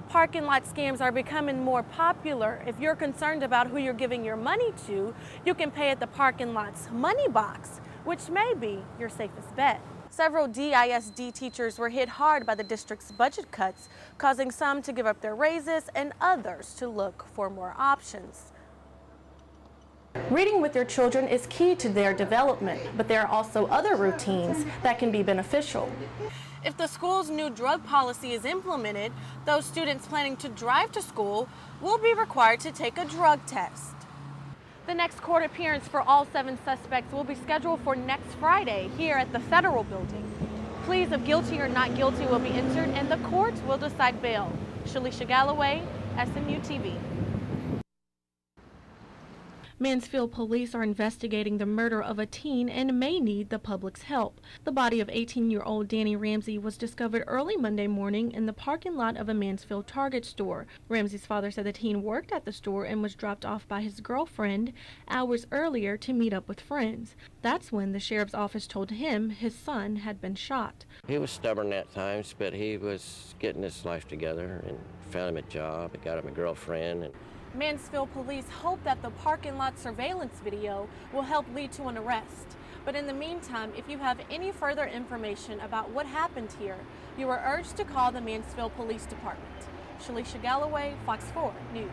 Parking lot scams are becoming more popular. If you're concerned about who you're giving your money to, you can pay at the parking lot's money box, which may be your safest bet. Several DISD teachers were hit hard by the district's budget cuts, causing some to give up their raises and others to look for more options. Reading with your children is key to their development, but there are also other routines that can be beneficial. If the school's new drug policy is implemented, those students planning to drive to school will be required to take a drug test. The next court appearance for all 7 suspects will be scheduled for next Friday here at the Federal Building. Pleas of guilty or not guilty will be entered and the court will decide bail. Shalisha Galloway, SMU TV. Mansfield police are investigating the murder of a teen and may need the public's help. The body of 18-year-old Danny Ramsey was discovered early Monday morning in the parking lot of a Mansfield Target store. Ramsey's father said the teen worked at the store and was dropped off by his girlfriend hours earlier to meet up with friends. That's when the sheriff's office told him his son had been shot. He was stubborn at times, but he was getting his life together and found him a job, and got him a girlfriend. Mansfield police hope that the parking lot surveillance video will help lead to an arrest. But in the meantime, if you have any further information about what happened here, you are urged to call the Mansfield Police Department. Shalisha Galloway, Fox 4 News.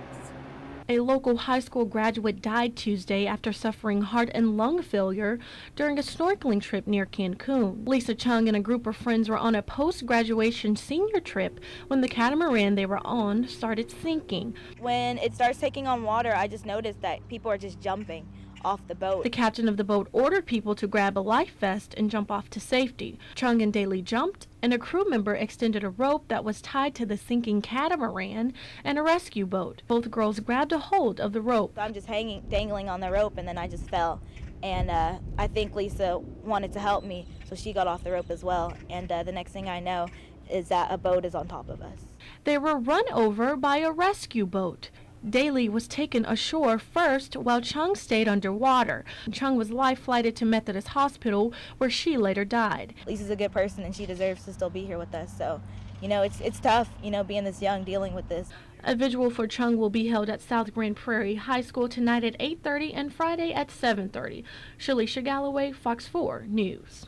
A local high school graduate died Tuesday after suffering heart and lung failure during a snorkeling trip near Cancun. Lisa Chung and a group of friends were on a post-graduation senior trip when the catamaran they were on started sinking. When it starts taking on water, I just noticed that people are just jumping off the boat. The captain of the boat ordered people to grab a life vest and jump off to safety. Chung and Daly jumped, and a crew member extended a rope that was tied to the sinking catamaran and a rescue boat. Both girls grabbed a hold of the rope. I'm just dangling on the rope, and then I just fell. And I think Lisa wanted to help me, so she got off the rope as well. And the next thing I know is that a boat is on top of us. They were run over by a rescue boat. Daly was taken ashore first while Chung stayed underwater. Chung was life-flighted to Methodist Hospital where she later died. Lisa's a good person and she deserves to still be here with us. So, it's tough, being this young, dealing with this. A vigil for Chung will be held at South Grand Prairie High School tonight at 8:30 and Friday at 7:30. Shalisha Galloway, Fox 4 News.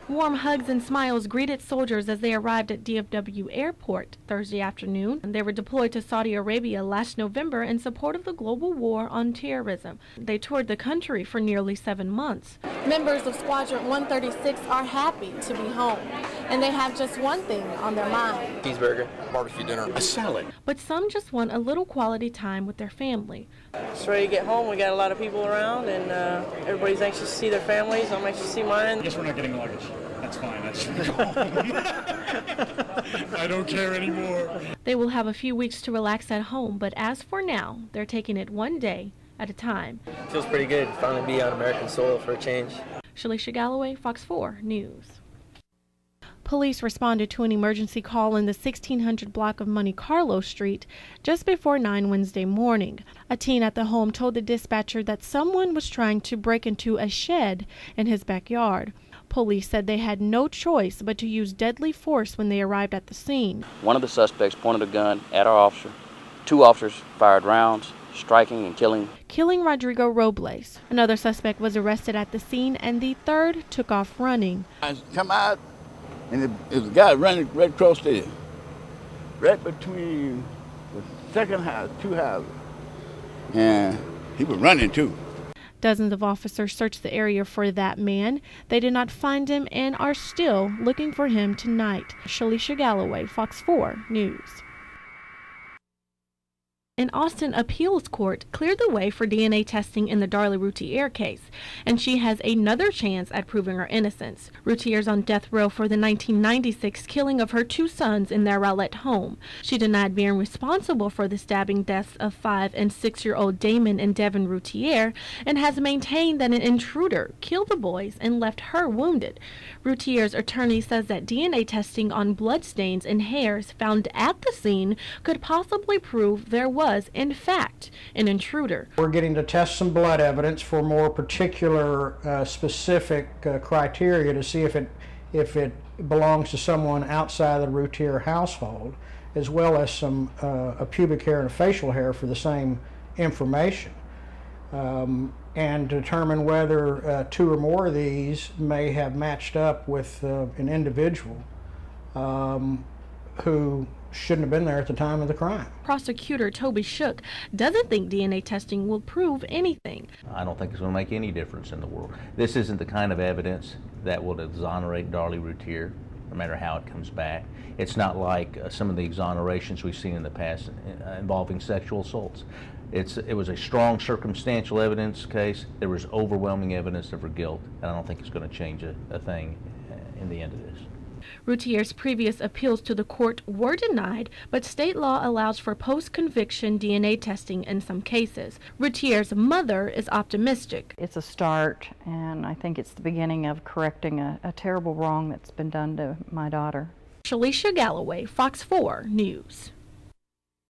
Warm hugs and smiles greeted soldiers as they arrived at DFW Airport Thursday afternoon. They were deployed to Saudi Arabia last November in support of the global war on terrorism. They toured the country for nearly 7 months. Members of Squadron 136 are happy to be home, and they have just one thing on their mind: cheeseburger, barbecue dinner, a salad. But some just want a little quality time with their family. Just ready to get home. We got a lot of people around, and everybody's anxious to see their families. I'm anxious to see mine. I guess we're not getting luggage. That's fine. That's I don't care anymore. They will have a few weeks to relax at home, but as for now, they're taking it one day at a time. Feels pretty good to finally be on American soil for a change. Shalisha Galloway, Fox 4 News. Police responded to an emergency call in the 1600 block of Monte Carlo Street just before 9 Wednesday morning. A teen at the home told the dispatcher that someone was trying to break into a shed in his backyard. Police said they had no choice but to use deadly force when they arrived at the scene. One of the suspects pointed a gun at our officer. 2 officers fired rounds, striking and killing Rodrigo Robles. Another suspect was arrested at the scene, and the third took off running. I come out, and there was a guy running right across there, right between the second house, 2 houses. And he was running too. Dozens of officers searched the area for that man. They did not find him and are still looking for him tonight. Shalisha Galloway, Fox 4 News. An Austin appeals court cleared the way for DNA testing in the Darlie Routier case, and she has another chance at proving her innocence. Routier's on death row for the 1996 killing of her 2 sons in their Rowlett home. She denied being responsible for the stabbing deaths of 5- and 6-year-old Damon and Devin Routier, and has maintained that an intruder killed the boys and left her wounded. Routier's attorney says that DNA testing on bloodstains and hairs found at the scene could possibly prove there was, in fact, an intruder. We're getting to test some blood evidence for more particular, specific criteria to see if it belongs to someone outside the Routier household, as well as some a pubic hair and a facial hair for the same information, and determine whether 2 or more of these may have matched up with an individual who shouldn't have been there at the time of the crime. Prosecutor Toby Shook doesn't think DNA testing will prove anything. I don't think it's going to make any difference in the world. This isn't the kind of evidence that will exonerate Darlie Routier, no matter how it comes back. It's not like some of the exonerations we've seen in the past involving sexual assaults. It was a strong circumstantial evidence case. There was overwhelming evidence of her guilt, and I don't think it's going to change a thing in the end of this. Routier's previous appeals to the court were denied, but state law allows for post-conviction DNA testing in some cases. Routier's mother is optimistic. It's a start, and I think it's the beginning of correcting a terrible wrong that's been done to my daughter. Shalisha Galloway, Fox 4 News.